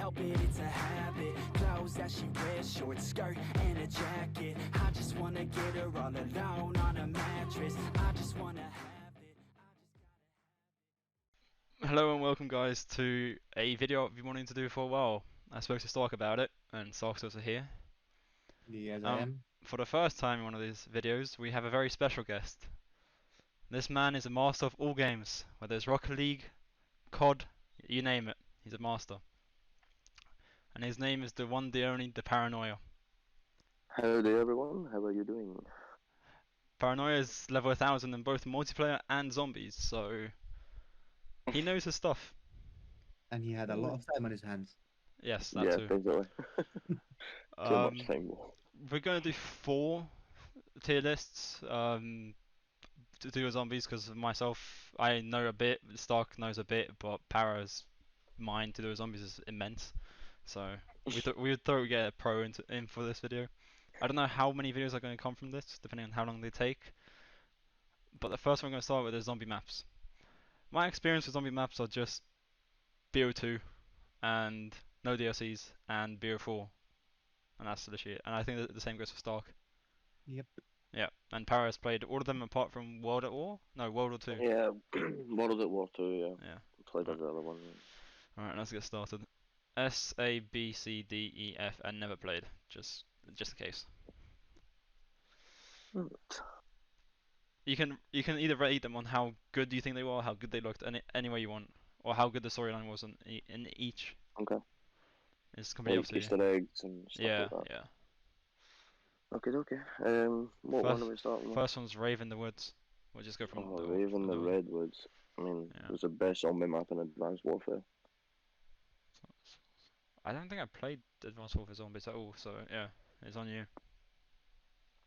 help it, it's a habit. Clothes that she wears, short skirt and a jacket. I just wanna get her all alone on a mattress. I just wanna have it. Hello and welcome guys to a video I've been wanting to do for a while. I spoke to Stark about it and Stark's also here. Yes, I am. For the first time in one of these videos we have a very special guest. This man is a master of all games, whether it's Rocket League, COD, you name it, he's a master. And his name is the one, the only, the Paranoia. Howdy everyone, how are you doing? Paranoia is level 1000 in both multiplayer and zombies, so he knows his stuff. And he had a lot of time on his hands. Yes, that Yeah, too. basically. Too much time. We're going to do 4 tier lists to do with zombies because myself, I know a bit, Stark knows a bit, but Para's mind to do with zombies is immense. So we thought we'd get a pro in for this video. I don't know how many videos are going to come from this, depending on how long they take. But the first one I'm going to start with is zombie maps. My experience with zombie maps are just BO2 and no DLCs and BO4. And that's literally it. And I think that the same goes for Stark. Yep. Yeah, and Para has played all of them apart from World at War? No, World War 2. Yeah, World at War 2, yeah. Yeah. Played every other one. Alright, let's get started. S, A, B, C, D, E, F, and never played. Just in case. You can either rate them on how good you think they were, how good they looked, any way you want, or how good the storyline was in each. Okay. It's completely up Like to you. Easter eggs and stuff Yeah, like that. yeah. Okay. What one are we starting with? First one's Rave in the Woods. We'll just go from Oh, Raven the Redwoods. I mean, Yeah. it was the best zombie map in Advanced Warfare. I don't think I played Advanced Warfare Zombies at all, so yeah, it's on you.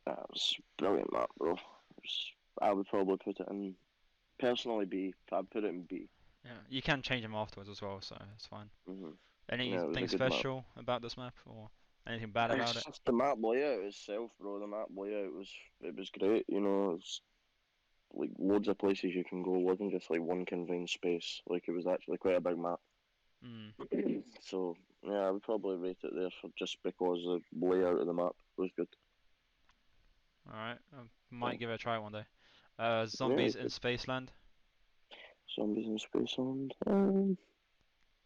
That was a brilliant map, bro. I would probably put it in, personally, B. I'd put it in B. Yeah, you can change them afterwards as well, so it's fine. Yeah, Anything special about this map, or anything bad about it? It's just the map layout itself, bro. The map layout was great. You know, it's like loads of places you can go. It wasn't just like one confined space. Like it was actually quite a big map. So yeah, I would probably rate it there for just because the layout of the map was good. Alright, I might give it a try one day. Zombies in Spaceland. Zombies in Spaceland.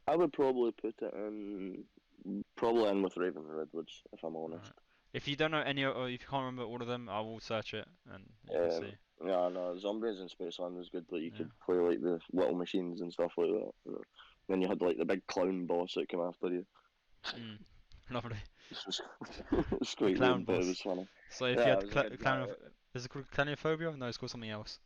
I would probably put it in, with Raven and Redwoods, if I'm honest. Right. If you don't know any, or if you can't remember all of them, I will search it and you can see. Yeah, no, Zombies in Spaceland was good. Like you could play like the little machines and stuff like that. You know. Then you had like the big clown boss that came after you. Lovely. It's quite clown weird, but it was funny. So if you had clown, is it called clowniophobia? No, it's called something else.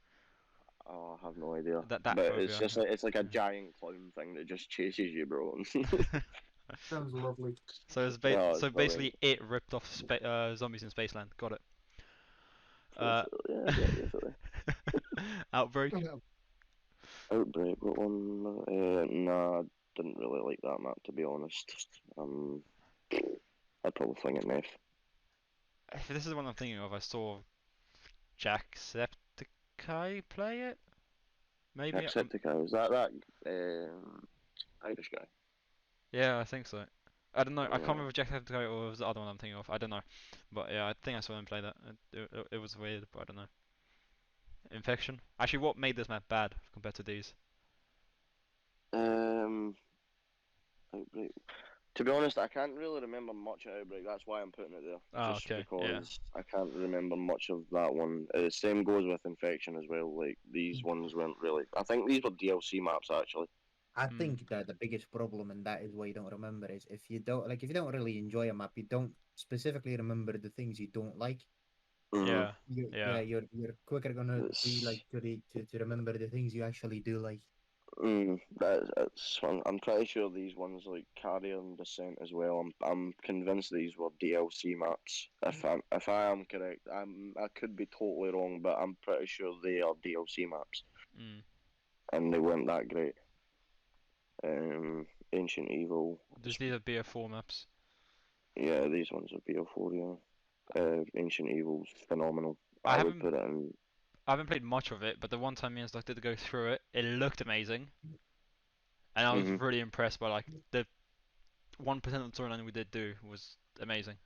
Oh, I have no idea. That but phobia. It's just it's like a giant clown thing that just chases you, bro. Sounds lovely. So it's basically it ripped off Zombies in Spaceland. Got it. Yeah, definitely. Outbreak. Outbreak. What one? Nah, I didn't really like that map, to be honest. I'd probably fling it in F. If this is the one I'm thinking of, I saw Jacksepticeye play it. Maybe. Jacksepticeye, was that Irish guy? Yeah, I think so. I don't know. I can't remember Jacksepticeye or it was the other one I'm thinking of. I don't know. But yeah, I think I saw him play that. It was weird, but I don't know. Infection. Actually, what made this map bad compared to these? Outbreak. To be honest, I can't really remember much of Outbreak. That's why I'm putting it there. Oh, just okay. because I can't remember much of that one. Same goes with Infection as well. Like these ones weren't really. I think these were DLC maps actually. I think that the biggest problem in that is why you don't remember is if you don't really enjoy a map, you don't specifically remember the things you don't like. Yeah. You're quicker gonna be like to remember the things you actually do like. That's fun. I'm pretty sure these ones like Carrier and Descent as well. I'm convinced these were DLC maps. If I am correct, I could be totally wrong, but I'm pretty sure they are DLC maps. And they weren't that great. Ancient Evil. These are BF4 maps. Yeah, these ones are BF4. Yeah. Ancient Evil's phenomenal. I would put it in. I haven't played much of it, but the one time me and Stock did go through it, it looked amazing, and I was really impressed by like 1% of the storyline we did do was amazing.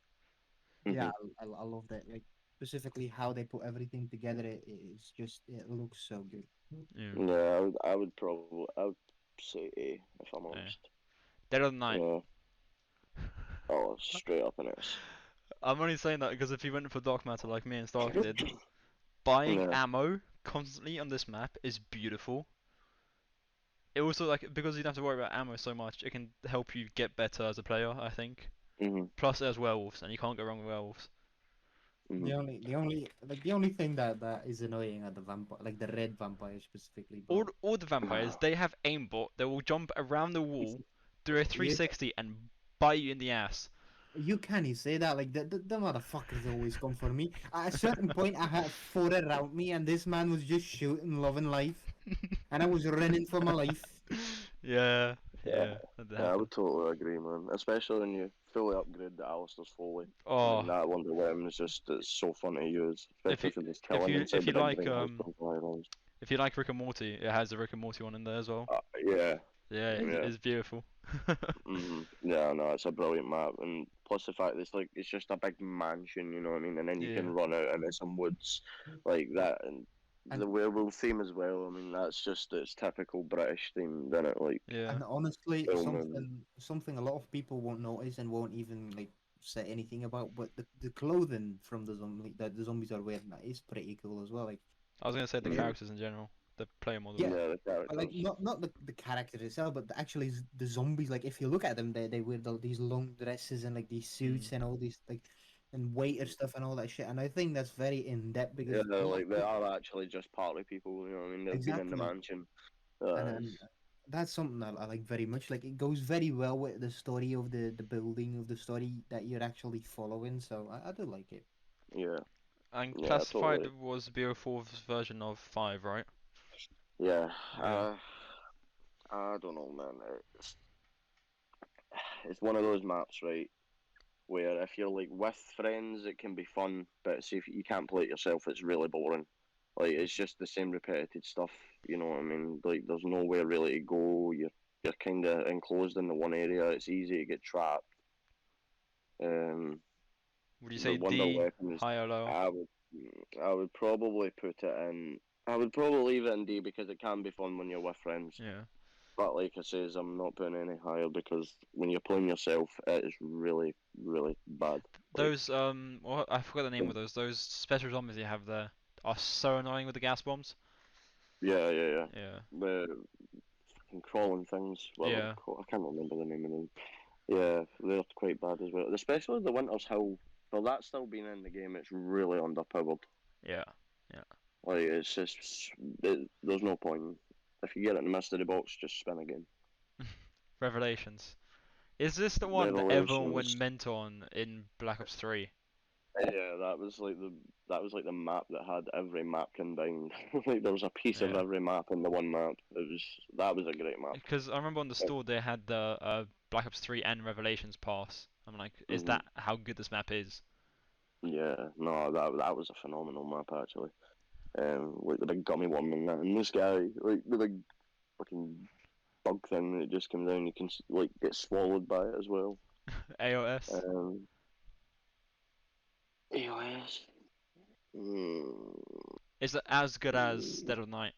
Yeah, Mhm. I love that. Like specifically how they put everything together. It's just it looks so good. Yeah. Yeah, I would say A if I'm Yeah. honest. Dead of the Night. Yeah. Oh, straight up in S. I'm only saying that because if you went for dark matter like me and Stark did, buying Yeah. ammo constantly on this map is beautiful. It also like because you don't have to worry about ammo so much, it can help you get better as a player, I think. Mhm. Plus, there's werewolves, and you can't go wrong with werewolves. Mhm. The only thing that is annoying are the vampire, like the red vampire specifically. But All the vampires, they have aimbot. They will jump around the wall, do a you 360, and bite you in the ass. you can't say that. Like the motherfuckers always come for me. At a certain point, I had four around me, and this man was just shooting, loving life, and I was running for my life. Yeah, Yeah. yeah, that Yeah, I happened. would totally agree, man. Especially when you fully upgrade the Alistair's Foley. I Oh, mean, that Wonder Weapon is just it's so fun to use, if especially you if you're just killing if inside you the big like green house. Something if you like Rick and Morty, it has the Rick and Morty one in there as well. Yeah, Yeah, yeah. it's beautiful. Yeah, no, it's a brilliant map, and plus the fact that it's just a big mansion, you know what I mean, and then you Yeah, can run out into some woods like that, and And the werewolf theme as well. I mean, that's just it's typical British theme, isn't it? Like yeah. and honestly, film and something a lot of people won't notice and won't even like say anything about, but the clothing from the zombie that the zombies are wearing that is pretty cool as well. Like I was gonna say the it, mm, characters in general, the player models. yeah, yeah, the but like characters. not the character itself, but actually the zombies. Like if you look at them, they wear these long dresses and like these Mm. suits and all these like and waiter stuff and all that shit. And I think that's very in depth Yeah, because a they're lot of like they people, are actually just party people, you know what I mean? They've been in the exactly, mansion. and that's something I like very much. Like it goes very well with the story of the building of the story that you're actually following. So I do like it. Yeah, And yeah, Classified totally. was BO4's version of 5, right? Yeah, Yeah. I don't know, man. It's one of those maps, right? Where if you're like with friends, it can be fun, but see if you can't play it yourself, it's really boring. Like it's just the same repetitive stuff, you know what I mean? Like there's nowhere really to go. You're kind of enclosed in the one area. It's easy to get trapped. Um, Would you the say wonder D, weapons, high or low? I would, I would probably put it in. I would probably leave it in D because it can be fun when you're with friends. Yeah. But like I says, I'm not putting any higher because when you're playing yourself, it is really, really bad. Like, Those well, I forgot the name of those. Those special zombies you have there are so annoying with the gas bombs. yeah, yeah, yeah. Yeah. The fucking crawling things. Well, Yeah. I can't remember the name of them. Yeah, they're quite bad as well. Especially the Winter's Hill. For that still being in the game, it's really underpowered. Yeah. Yeah. Like it's just there's no point. If you get it in the mystery box, just spin again. Revelations. Is this the one that everyone went Revelations. mental on in Black Ops 3? Yeah, that was like the map that had every map combined. Like there was a piece of Yeah. every map in the one map. That was a great map. Because I remember on the store they had the Black Ops 3 and Revelations pass. I'm like, is Hmm. that how good this map is? Yeah, no, that was a phenomenal map actually. Like the big gummy worm and that, and this guy, like the big fucking bug thing that just comes down, you can like get swallowed by it as well. AOS. Um, AOS. Mm, Is it as good as mm, Dead of Night?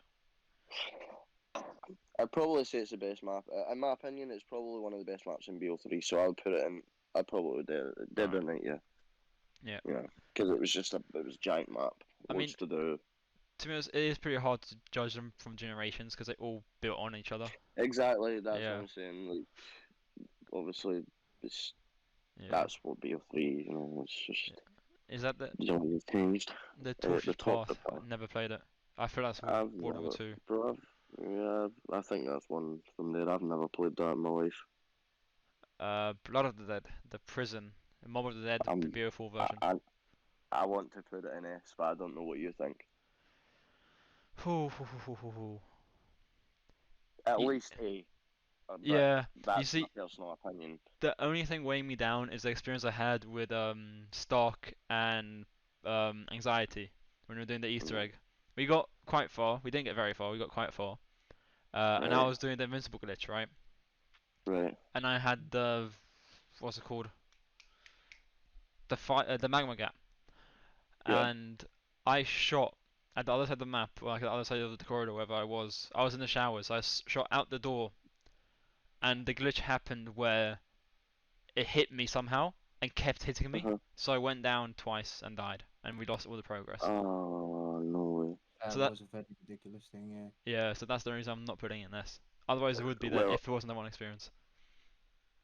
I'd probably say it's the best map. In my opinion, it's probably one of the best maps in BO3. So I would put it in. I probably would Dead Alright. or Night, yeah, Yeah. yeah, because it was just it was a giant map, I mean, loads to do. to be honest, it is pretty hard to judge them from generations because they all built on each other. Exactly, that's what Yeah. I'm saying. Like, obviously, it's Yeah. that's what BO3. You know, it's Yeah. just Is that zombies changed. the Torch's The top Path? of I the never played it. I feel that's I've World War never, Two. bro. Yeah, I think that's one from there. I've never played that in my life. Blood of the Dead, the prison, Mob of the Dead, the I'm, beautiful I, version. I, I want to put it in S, but I don't know what you think. Hoo, hoo, hoo, hoo, hoo, hoo. At Y- least A, but Yeah, you that's my see, personal opinion. the only thing weighing me down is the experience I had with Stark and Anxiety when we were doing the Easter Mm, egg. We got quite far. We didn't get very far. We got quite far. And I right, was doing the invincible glitch, right? right. And I had the what's it called? The magma gap, Yeah. and I shot at the other side of the map, like at the other side of the corridor, wherever I was. I was in the showers. I shot out the door, and the glitch happened where it hit me somehow and kept hitting me. Uh-huh. So I went down twice and died, and we lost all the progress. Oh, no way. That So that- was a very ridiculous thing, yeah. Yeah, so that's the reason I'm not putting it in this. Otherwise, it would be there Well, if it wasn't the one experience.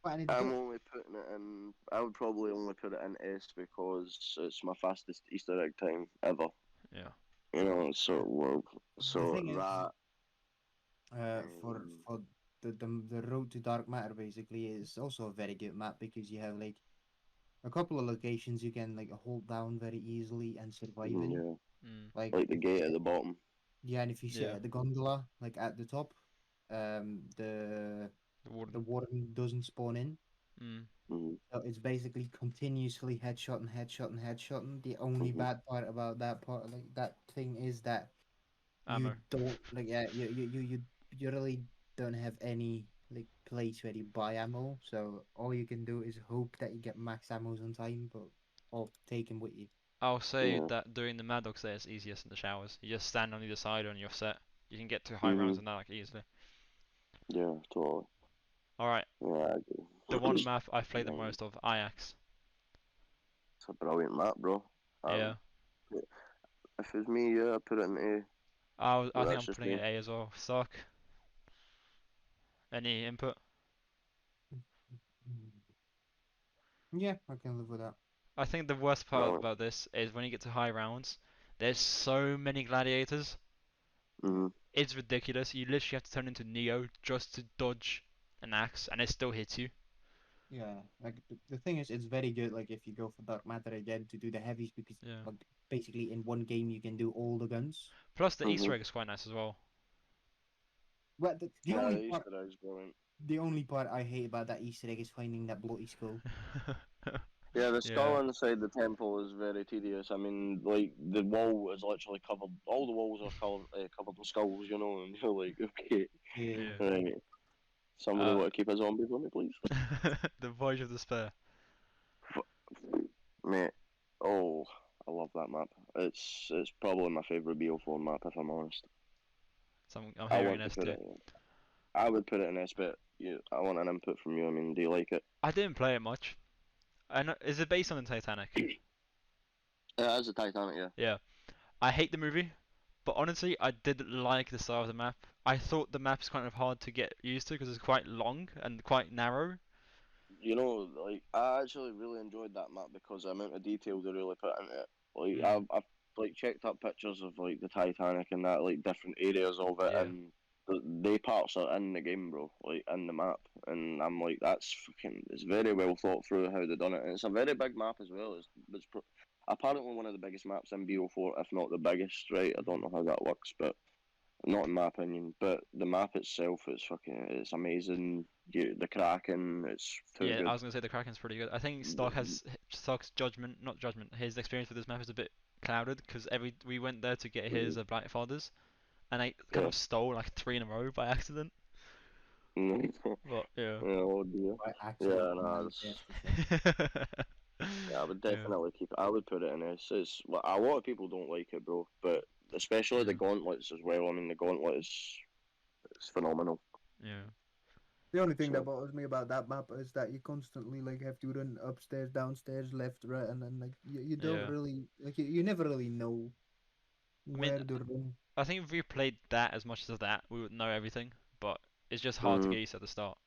But and it I'm do- only putting it in. I would probably only put it in S because it's my fastest Easter egg time ever. Yeah. You know, so the thing is, that. for the road to dark matter basically is also a very good map because you have like a couple of locations you can like hold down very easily and survive in. Yeah, Like like the gate at the bottom. yeah, and if you sit Yeah. at the gondola like at the top, the The warden. warden doesn't spawn in. Mm. Mm-hmm. So it's basically continuously headshotting. The only Mhm. bad part about that part, like that thing, is that Ammo. you don't like yeah you really don't have any like place where you buy ammo. So all you can do is hope that you get max ammos on time, but or take them with you. I'll say Yeah. that doing the Mad Dogs there is easiest in the showers. You just stand on either side and you're set. You can get to high rounds Mhm. and that like easily. Yeah, totally. Alright, Yeah, I agree. the one map I've played the Yeah. most of, Ajax. It's a brilliant map, bro. Yeah. If it was me, yeah, I'd put it in A. I But think that's I'm just putting me. it A as well. Suck. Any input? Yeah, I can live with that. I think the worst part No. about this is when you get to high rounds, there's so many gladiators. Mm-hmm. It's ridiculous. You literally have to turn into Neo just to dodge an axe, and it still hits you. Yeah, like the thing is, it's very good. Like if you go for dark matter again to do the heavies, because Yeah. like basically in one game you can do all the guns. Plus the Easter Mhm. egg is quite nice as well. Well, the Yeah, only the part, Easter egg's brilliant. the only part I hate about that Easter egg is finding that bloody skull. Yeah, the skull Yeah. inside the temple is very tedious. I mean, like, the wall is literally covered, all the walls are covered in skulls, you know, and you're like, okay, Yeah. Yeah. right. Somebody want to keep a zombie for me, please? The Voyage of Despair. Mate, oh, I love that map. It's probably my favourite BO4 map, if I'm honest. I'm I hearing want to this put too. it in. I would put it in S, but I want an input from you. I mean, do you like it? I didn't play it much. I know, is it based on the Titanic? Yeah, it's a Titanic, yeah. Yeah. I hate the movie, but honestly, I did like the style of the map. I thought the map's kind of hard to get used to because it's quite long and quite narrow. You know, like, I actually really enjoyed that map because the amount of detail they really put into it. Like, Mm. I've like checked up pictures of like the Titanic and that, like different areas of it, Yeah. and they parts are in the game, bro, like in the map, and I'm like, that's fucking, it's very well thought through how they done it, and it's a very big map as well. Apparently one of the biggest maps in BO4, if not the biggest, right? I don't know how that works, but not in my opinion. But the map itself is fucking, it's amazing. The Kraken, it's too Yeah, good. I was gonna say the Kraken's pretty good. I think Stark's judgment, not judgment, his experience with this map is a bit clouded because we went there to get his Black Fathers, and I kind Yeah. of stole like 3 in a row by accident. But yeah. Oh dear. By accident. Yeah, no, I would Yeah. definitely keep it. I would put it in S. It's, well, a lot of people don't like it, bro, but especially the Yeah. gauntlets as well. I mean, the gauntlet is it's phenomenal. Yeah. The only thing So- that bothers me about that map is that you constantly like have to run upstairs, downstairs, left, right, and then like you don't Yeah. really like you never really know where mean, to run. I think if we played that as much as that, we would know everything. But it's just hard to get used to at the start.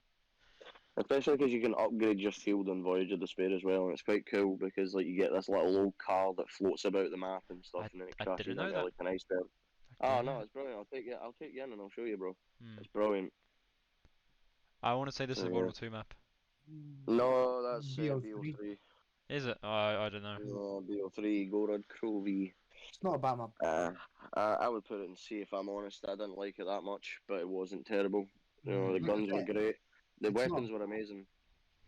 Especially because you can upgrade your field on Voyage of Despair as well, and it's quite cool because like you get this little old car that floats about the map and stuff, and then it I crashes didn't know into that. like an iceberg. I Oh didn't no, know. it's brilliant. I'll take you in and I'll show you, bro. Hmm. It's brilliant. I want to say this is So, World yeah. War Two map. No, that's BO3. BO3. Is it? I don't know. No, BO3, Gorod Crovey. It's not a bad map. I would put it in C if I'm honest. I didn't like it that much, but it wasn't terrible. You know, the Like I guns were said, great. The it's not- weapons were amazing.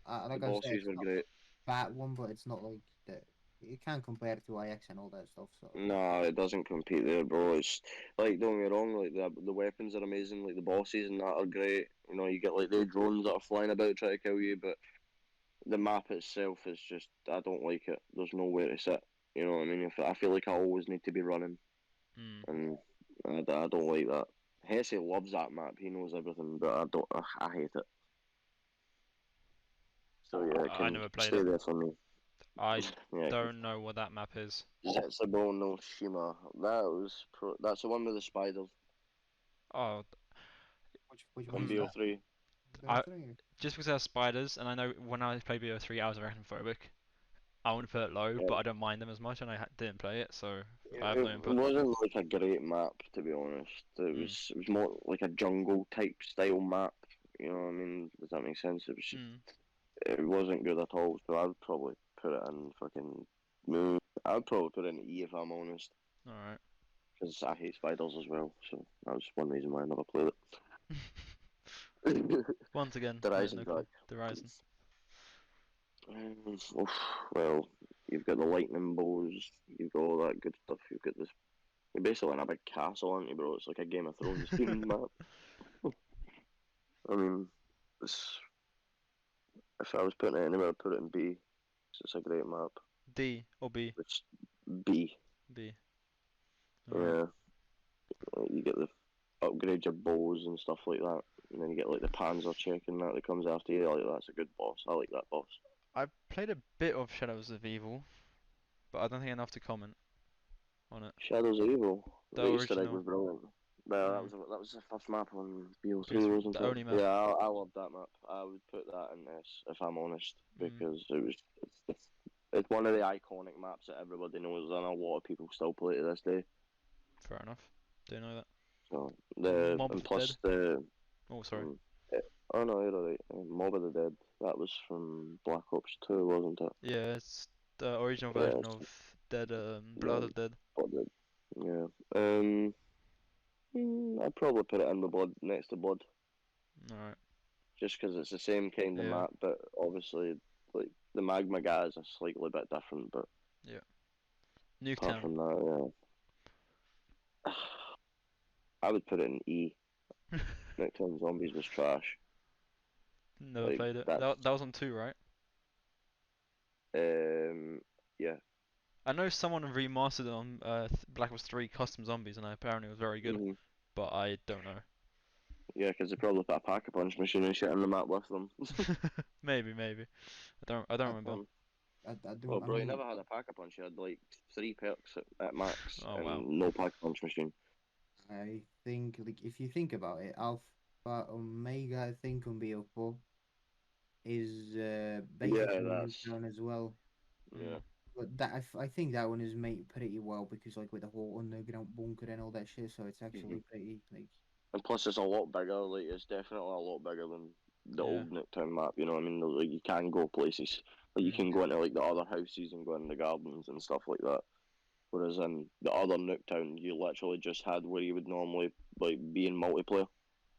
like The I said, bosses it's were not great. that one, but it's not like that. It can't compare to IX and all that stuff. So No, it doesn't compete there, bro. It's like, don't get me wrong, like the weapons are amazing, like the bosses and that are great. You know, you get like the drones that are flying about trying to kill you, but the map itself is just, I don't like it. There's nowhere to sit. You know what I mean? I feel like I always need to be running, and I don't like that. Hesse loves that map. He knows everything, but I don't. I hate it. So yeah, it I can never played stay it. there for me. I Yeah, don't know what that map is. Zetsubou no Shima. That's the one with the spiders Oh, Which on one's that? BO3. I BO3? just because there's spiders, and I know when I played BO3, I was arachnophobic. I want to put it low, Yeah. but I don't mind them as much, and I didn't play it, so I have It no input. wasn't like a great map, to be honest. It was more like a jungle type style map. You know what I mean? Does that make sense? It wasn't good at all. So I'd probably put it in fucking. I'd probably put it in E if I'm honest, Alright. because I hate spiders as well. So that was one reason why I never played it. Once again, The Rising no Drag. the Ryzen. Well, you've got the lightning bows, you've got all that good stuff. You've got this. You're basically in a big castle, aren't you, bro? It's like a Game of Thrones themed map. I mean, if I was putting it anywhere, I'd put it in B. 'Cause it's a great map. D or B? It's B. B. Alright. Yeah. You get the upgrade your bows and stuff like that. And then you get like the panzer check and that comes after you. Like, that's a good boss. I like that boss. I played a bit of Shadows of Evil, but I don't think enough to comment on it. Shadows of Evil. The The Easter egg original. was brilliant. Well, Mm. that was the first map on BO3, BO3, wasn't the it? only map. Yeah, I love that map. I would put that in this if I'm honest, because it's one of the iconic maps that everybody knows, and a lot of people still play to this day. Fair enough. Do know that. So Mob of and the plus Dead. Oh, sorry. Oh no, you're alright. Mob of the Dead. That was from Black Ops 2, wasn't it? Yeah, it's the original Yeah, version of Dead. Blood of Dead. Yeah. I'd probably put it in the blood next to blood, Alright. just because it's the same kind of Yeah. map, but obviously, like the magma guys are slightly bit different. But apart Nuketown. from that, yeah, I would put it in E. Nuketown Zombies was trash. Never Like, played it. that's That was on 2, right? yeah. I know someone remastered it on Black Ops 3 Custom Zombies, and apparently it was very good, Mhm. but I don't know. Yeah, because they probably put a pack-a-punch machine and shit in the map with them. Maybe. I don't remember. I Oh, don't. I bro, you mean, never had a pack-a-punch. You had like 3 perks at max Oh and wow. no pack-a-punch machine. I think like if you think about it, Alpha Omega, I think on BO4 is basically that's Nuketown as well. yeah. But I think that one is made pretty well because like with the whole underground bunker and all that shit, so it's actually pretty like. And plus, it's a lot bigger. Like, it's definitely a lot bigger than the Yeah. old Nuketown map. You know what I mean? Like, you can go places. Like, you can go into like the other houses and go in the gardens and stuff like that. Whereas in the other Nuketown, you literally just had where you would normally like be in multiplayer.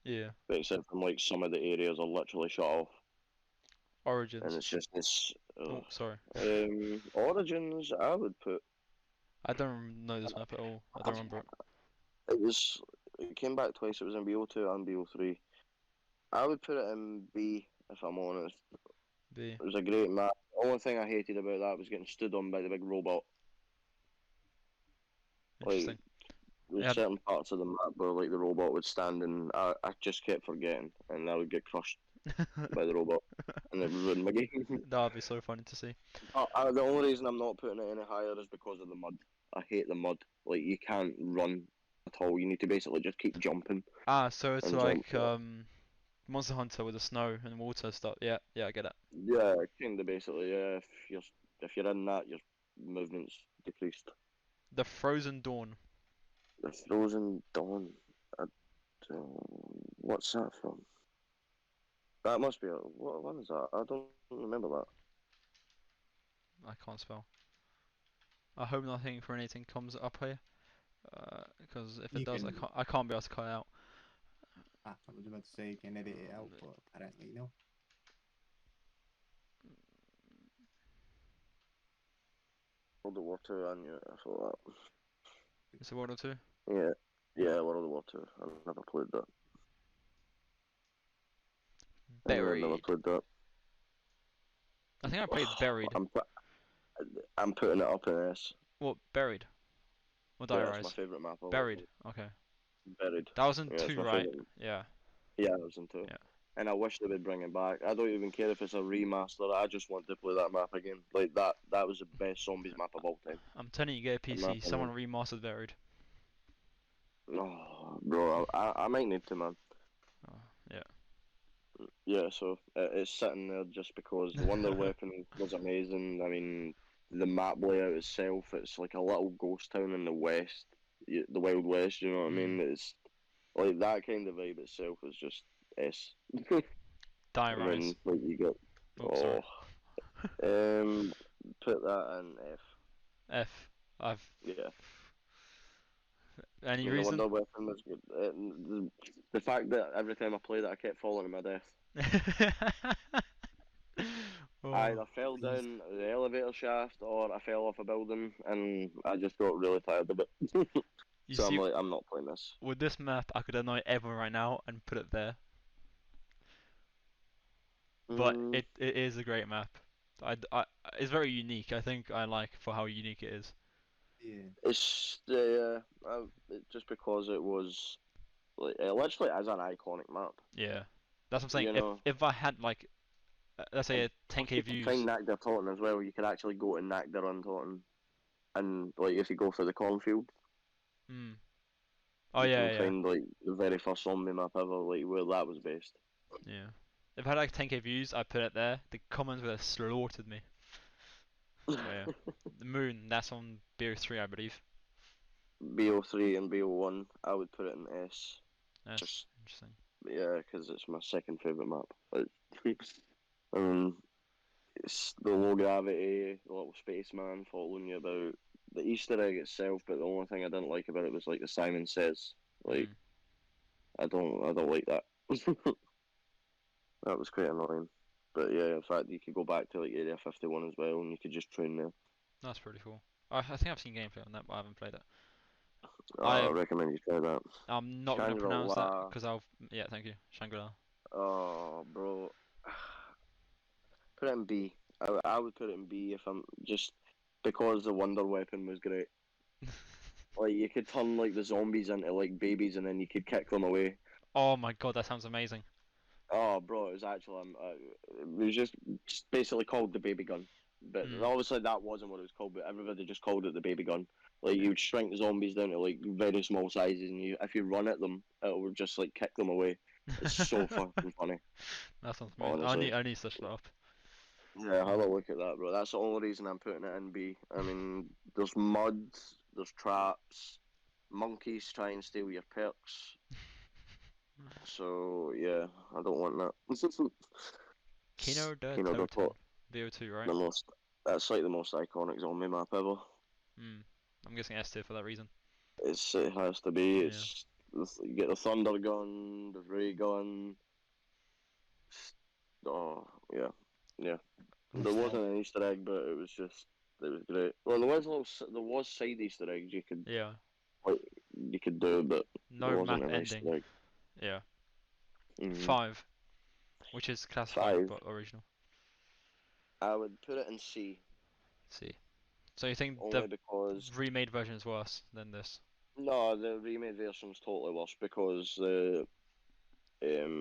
Yeah. But except from like some of the areas are literally shut off, and Origins. it's just this. Oh, sorry. Origins, I would put. I don't know this map at all. I don't remember it. It was. It came back twice. It was in BO2 and BO3. I would put it in B if I'm honest. B. It was a great map. The only thing I hated about that was getting stood on by the big robot. Interesting. Like, there's Yeah. certain parts of the map where like the robot would stand and I just kept forgetting and I would get crushed by the robot and it would ruin my game. That'd be so funny to see. The only reason I'm not putting it any higher is because of the mud. I hate the mud. Like, you can't run at all. You need to basically just keep jumping. Ah, so it's And like jump, Monster Hunter with the snow and water stuff. Yeah, I get it. yeah, kind of basically. Yeah, if you're in that, your movement's decreased. The Frozen Dawn. The Frozen Dawn. What's that from? That must be what one is that? I don't remember that. I can't spell. I hope nothing for anything comes up here, because if it You does, can. I can't be able to cut it out. I was about to say you can edit it out, but apparently no. World of War 2, I knew it. I thought It's a World War Two. that. Yeah, World of War 2. I never played that. I never Buried. played that. I think I played Buried. I'm putting it up in S. What, Buried? Or Yeah, it's my Diarise? favourite map of all Buried. time. Okay. Buried. That was in Yeah, it's 2, my right? favourite. Yeah. Yeah, I was in 2. Yeah. And I wish they would bring it back. I don't even care if it's a remaster. I just want to play that map again. Like that was the best zombies map of all time. I'm telling you, get a In my PC. Someone opinion. remastered Buried. Oh, bro, I might need to, man. Oh, yeah. Yeah, so it's sitting there just because the Wonder Weapon was amazing. I mean, the map layout itself, it's like a little ghost town in the west, the Wild West. You know what I mean? It's like that kind of vibe itself is just S. And Diarise. then like you get Oh, sorry. put that in F. F. I've. Yeah. Any I mean, the reason? Wonder Weapon was good. The fact that every time I played it, I kept falling to my death. I Oh. either fell down the elevator shaft or I fell off a building, and I just got really tired of it. You So I'm see, like, I'm not playing this. with this map, I could annoy everyone right now and put it there. But Mm, it is a great map. It's very unique. I think I like for how unique it is. Yeah. it's just because it was like it literally is an iconic map. Yeah. That's what I'm saying. You know, If I had like, let's say and a plus 10k you can find views. Nagder Taunton as well. You could actually go to Nagder on Taunton, and like if you go for the cornfield, Hmm. Oh you can yeah, yeah, find like the very first zombie map ever, like where that was based. yeah. If I had like 10k views, I'd put it there. The comments would have slaughtered me. But yeah. The moon, that's on BO3, I believe. BO3 and BO1, I would put it in S. That's Just interesting. yeah, because it's my second favorite map. Like, I mean, it's the low gravity, the little spaceman following you about, the Easter egg itself. But the only thing I didn't like about it was like the Simon Says. Like, Hmm. I don't like that. That was quite annoying. But yeah, in fact, you could go back to like Area 51 as well, and you could just train there. That's pretty cool. I think I've seen gameplay on that, but I haven't played it. I recommend you try that. I'm not gonna pronounce that Shangri-La. because I'll. Yeah, thank you. Shangri-La. Oh, bro. Put it in B. I would put it in B if I'm just because the Wonder Weapon was great. Like you could turn like the zombies into like babies, and then you could kick them away. Oh my god, that sounds amazing. Oh, bro, it was actually it was just basically called the baby gun. But Hmm. obviously that wasn't what it was called. But everybody just called it the baby gun. Like you would shrink zombies down to like very small sizes, and if you run at them, it would just like kick them away. It's so fucking funny, That sounds amazing. honestly. I need to search that up. Yeah, have a look at that, bro. That's the only reason I'm putting it in B. I mean, there's mud, there's traps, monkeys try and steal your perks. So yeah, I don't want that. Kino der You know, the Toten. BO2, right? the most. That's like the most iconic zombie map ever. Hmm. I'm guessing S tier for that reason. It has to be. Yeah. It's you get the thunder gun, the ray gun. Oh yeah, yeah. There wasn't an Easter egg, but it was great. Well, there was side Easter eggs Yeah. like you could do, but there No wasn't map an Easter ending. egg. Yeah. Mm-hmm. 5, which is classified 5. but original. I would put it in C See. So you think the only because remade version is worse than this? no, the remade version's totally worse because the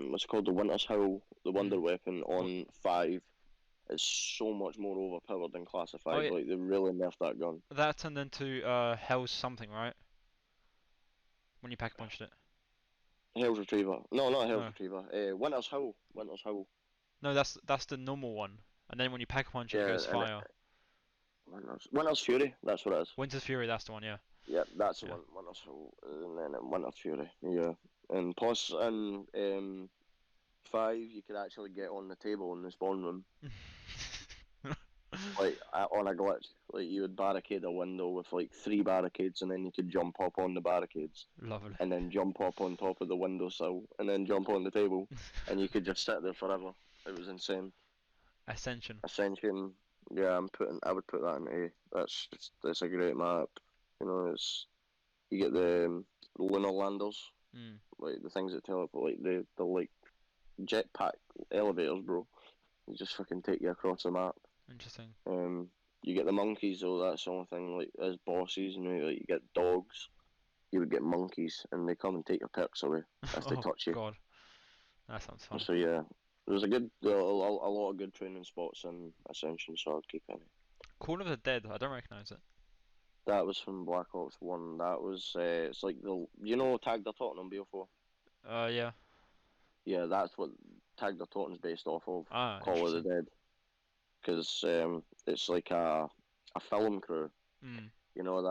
what's it called, the Winter's Howl, the Wonder Weapon on 5 is so much more overpowered than Class of 5. Oh yeah, Like they really nerfed that gun. that turned into Hell's something, right? When you pack punched it. Hell's Retriever. No, not Hell's No. Retriever. Winter's Howl. Winter's Howl. No, that's the normal one. And then when you pack punch it, it Yeah, goes and fire. Winter's Fury. That's what it is. Winter's Fury, that's the one, yeah. Yeah, that's the Yeah. one. Winter's Howl, and then Winter's Fury. Yeah, and plus in 5, you could actually get on the table in the spawn room, like on a glitch. Like you would barricade a window with like 3 barricades, and then you could jump up on the barricades, Lovely. and then jump up on top of the windowsill, and then jump on the table, and you could just sit there forever. It was insane. Ascension. Ascension. Yeah, I would put that in A. That's a great map. You know, you get the lunar landers, Mm. like the things that teleport, like the like jetpack elevators, bro. They just fucking take you across the map. Interesting. You get the monkeys though. That's the only thing. Like as bosses, like you get dogs. You would get monkeys, and they come and take your perks away if they Oh touch you. God, that sounds fun. So yeah, there's a lot of good training spots in Ascension, so I'd keep any. Call of the Dead. I don't recognize it. That was from Black Ops 1. That was, it's like Tag the Tottenham BO4? Yeah. Yeah, that's what Tag the Tottenham's based off of, Ah, Call of the interesting. Dead. Because it's like a film crew. Mm. You know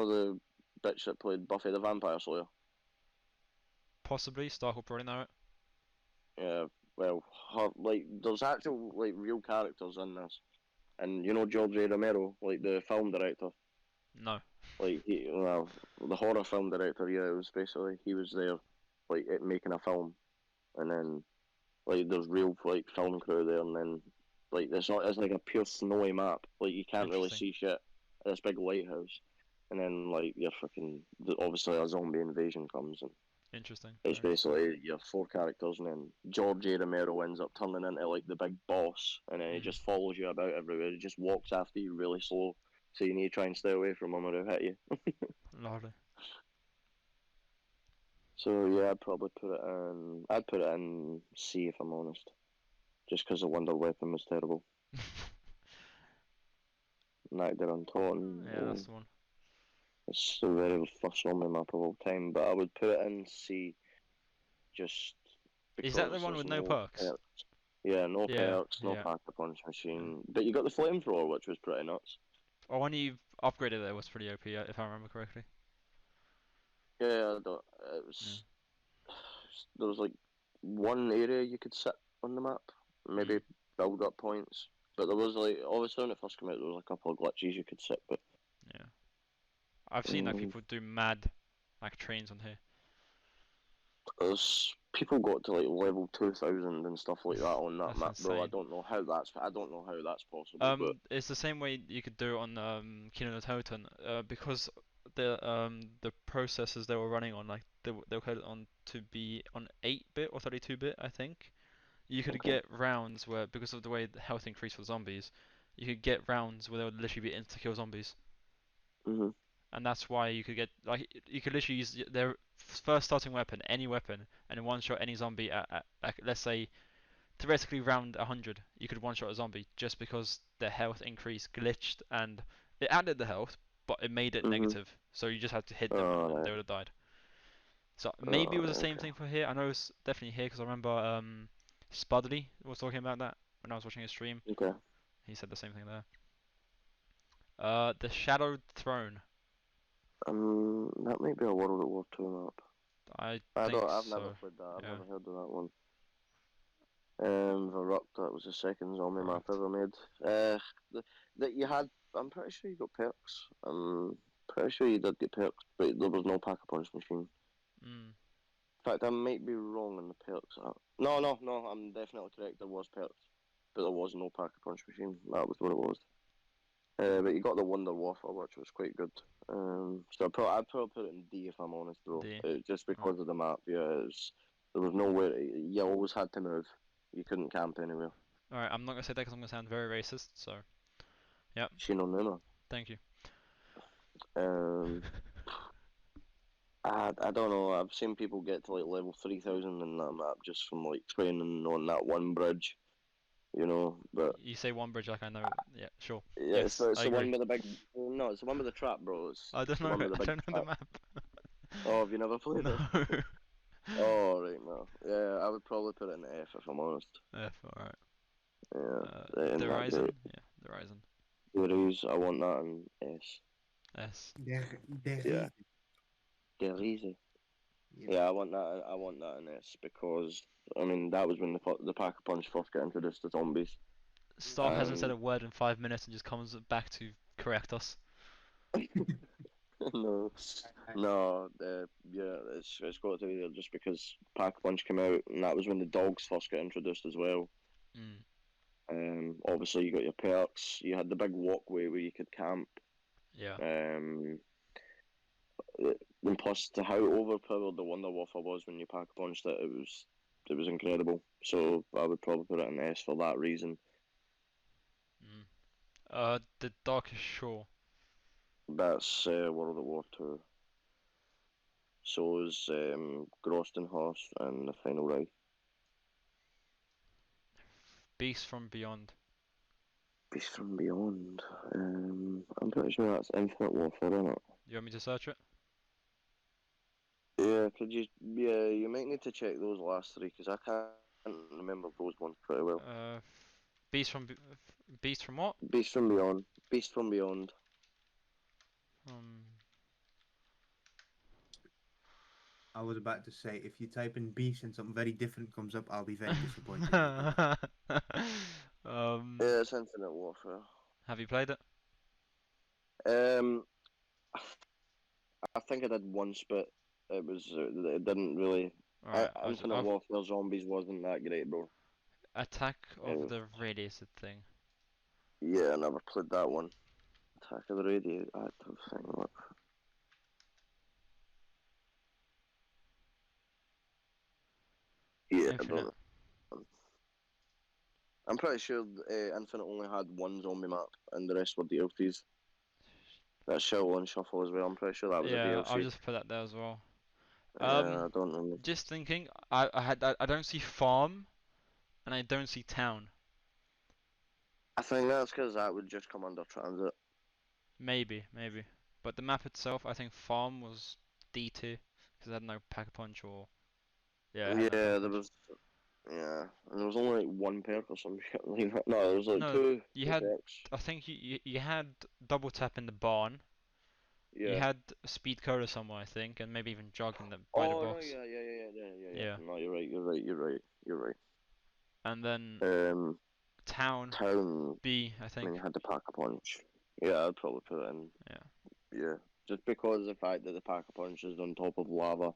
the bitch that played Buffy the Vampire Slayer? Possibly. Stark will probably know it. Yeah, well, there's actual, real characters in this. And you know George A. Romero, like the film director? No. The horror film director, yeah, it was basically, he was there, making a film. And then, there's real, film crew there, and then, it's like a pure snowy map. Like, you can't really Interesting. see shit. This big lighthouse. And then, you're fucking, obviously a zombie invasion comes, and Interesting. it's Very basically your four characters, and then George A. Romero ends up turning into like the big boss, and then he just follows you about everywhere. He just walks after you really slow, so you need to try and stay away from him or he'll hit you. lovely. So yeah, I'd probably put it in. I'd put it in C if I'm honest, just because the Wonder Weapon was terrible. Night there on Taunton. Yeah, that's the one. It's the very first zombie map of all time, but I would put it in C, just because Is that the one there's with no no perks? perks. Yeah, no Yeah, perks, no yeah. pack-a-punch machine. But you got the flamethrower, which was pretty nuts. Oh, when you upgraded it was pretty OP, if I remember correctly. Yeah, it was. There was like one area you could sit on the map, maybe build up points. But there was obviously when it first came out, there was a couple of glitches you could sit. But Yeah. I've seen like people do mad, like trains on here. there's people got to level 2000 and stuff like that on that That's map, bro. insane. I don't know how that's possible. But It's the same way you could do it on Kino no Toten, because the processors they were running on, like they were coded on to be on 8-bit or 32-bit, I think. You could okay. get rounds where, because of the way the health increased for zombies, you could get rounds where they would literally be insta-kill zombies. Mhm. And that's why you could get, like, you could literally use their first starting weapon, any weapon, and one-shot any zombie at like, let's say, theoretically round 100, you could one-shot a zombie just because their health increase glitched and it added the health, but it made it negative. So you just had to hit them and they would have died. So maybe it was the same Okay. thing for here. I know it's definitely here because I remember Spudley was talking about that when I was watching his stream. Okay. He said the same thing there. The Shadowed Throne. That might be a World at War II map. I I think don't. I've never so. played that. I've Yeah. never heard of that one. Verupt, that was the second zombie map Correct. ever made. That you had. I'm pretty sure you got perks. I'm pretty sure you did get perks, but there was no pack-a-punch machine. Mm. In fact, I might be wrong on the perks. No, I'm definitely correct. There was perks, but there was no pack-a-punch machine. That was what it was. But you got the Wonder Waffle, which was quite good. So I'd probably put it in D if I'm honest, bro. D. Just because of the map. Yeah, there was nowhere. You always had to move. You couldn't camp anywhere. Alright, I'm not gonna say that because I'm gonna sound very racist. So, yeah. Shinonuma. Thank you. I don't know. I've seen people get to level 3000 in that map just from training on that one bridge, But You say one bridge like I know. Yeah, sure. yeah, Yes, it's I the agree. one with the big. No, it's the one with the trap, bro. It's I don't the know. one with the I big don't know the trap. map. Oh, have you never played No. it? Oh, right, no. Yeah, I would probably put it in F if I'm honest. F. Alright. Yeah, The in that Horizon. great. Yeah, the Horizon. There is, I want that in S. S. Yeah. They're easy. Yeah, I want that. I want that in S because I mean that was when the Pack-a-Punch first got introduced to zombies. Stark hasn't said a word in 5 minutes and just comes back to correct us. No, yeah, it's got to be there just because Pack-a-Punch came out, and that was when the dogs first got introduced as well. Obviously you got your perks. You had the big walkway where you could camp. Yeah. And plus, to how overpowered the Wonder Waffle was when you Pack-a-Punched it, it was incredible. So I would probably put it in S for that reason. The Darkest Shore. That's World at War 2. So is Horse and The Final Ride. Beast from Beyond. Beast from Beyond. I'm pretty sure that's Infinite Warfare, isn't it? You want me to search it? Yeah, could you? Yeah, you might need to check those last three because I can't remember those ones pretty well. Beast from Beast from what? Beast from Beyond. Beast from Beyond. I was about to say, if you type in beast and something very different comes up, I'll be very disappointed. Yeah, it's Infinite Warfare. Have you played it? I think I did once, but it didn't really. Alright, Infinite Warfare Zombies wasn't that great, bro. Attack of the Radiated thing. Yeah, I never played that one. Attack of the Radiated thing. Look. Yeah, Infinite. I'm pretty sure Infinite only had one zombie map, and the rest were DLCs. That Shovel and Shuffle as well. I'm pretty sure that was a DLC. I'll just put that there as well. I don't know. Just thinking, I don't see farm, and I don't see town. I think that's because that would just come under transit. Maybe. But the map itself, I think farm was D2 because it had no pack-a-punch or. Yeah. There was. Yeah, and there was only like one perk or some shit like that. No, there was like two. You had. Perks. I think you had double tap in the barn. Yeah. You had speed cola somewhere, I think, and maybe even jog in the by the box. Yeah. No, you're right. And then town B, I think. When you had the pack-a-punch. Yeah, I'd probably put it in. Yeah. Just because of the fact that the pack-a-punch is on top of lava.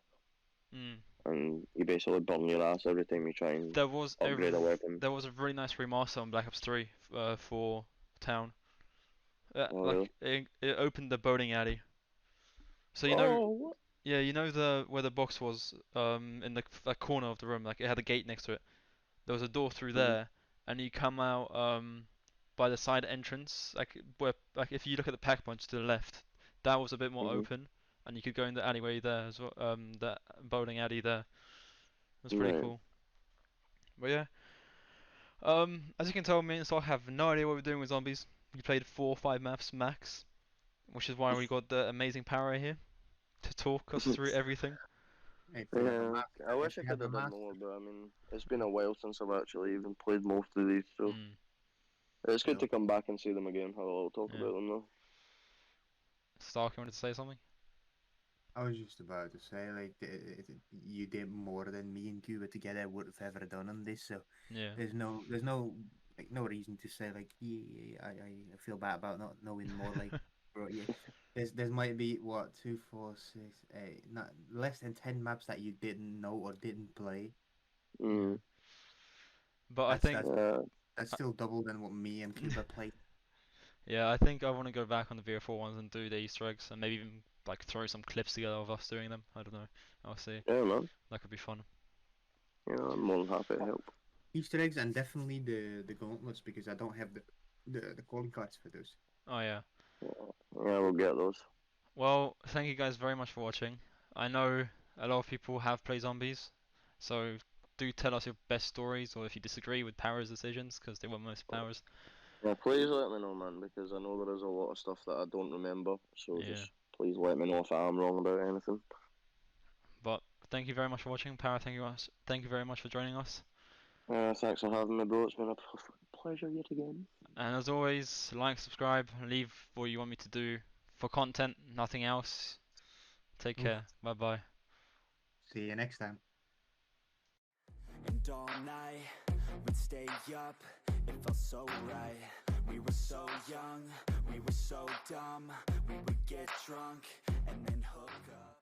And you basically burn your ass every time you try and upgrade a weapon. There was a really nice remaster on Black Ops 3 for town. Really? It opened the bowling alley. So you know, you know where the box was in the corner of the room, like it had a gate next to it. There was a door through there, and you come out by the side entrance, like if you look at the pack punch to the left, that was a bit more open, and you could go in the alleyway there as well. The bowling alley there. It was pretty cool. But yeah. As you can tell, me and Sol have no idea what we're doing with zombies. We played 4 or 5 maps max, which is why we got the amazing Paranoia here to talk us through everything. Yeah, I wish I could have done more, but I mean, it's been a while since I've actually even played most of these, so it's good to come back and see them again. Have a little talk about them though. Stark, you wanted to say something? I was just about to say, like, you did more than me and Cuba together would have ever done on this, so there's no reason to say like, I feel bad about not knowing more. Like, bro, there might be 2, 4, 6, 8, not less than 10 maps that you didn't know or didn't play. But I think that's still double than what me and Cuba played. Yeah, I think I want to go back on the VO4 ones and do the Easter eggs, and maybe even like throw some clips together of us doing them. I don't know. I'll see. Yeah, man. That could be fun. Yeah, I'm more than happy to help. Easter eggs and definitely the gauntlets, because I don't have the calling cards for those. Oh yeah. Yeah, we'll get those. Well, thank you guys very much for watching. I know a lot of people have played zombies, so do tell us your best stories, or if you disagree with Power's decisions, because they were most Power's. Yeah, please let me know, man, because I know there is a lot of stuff that I don't remember, so just please let me know if I am wrong about anything. But thank you very much for watching. Power, thank you very much for joining us. Thanks for having me, bro. It's been a pleasure yet again. And as always, like, subscribe, leave what you want me to do for content, nothing else. Take care. Bye bye. See you next time. And all night we'd stay up, it felt so right. We were so young, we were so dumb. We would get drunk and then hook up.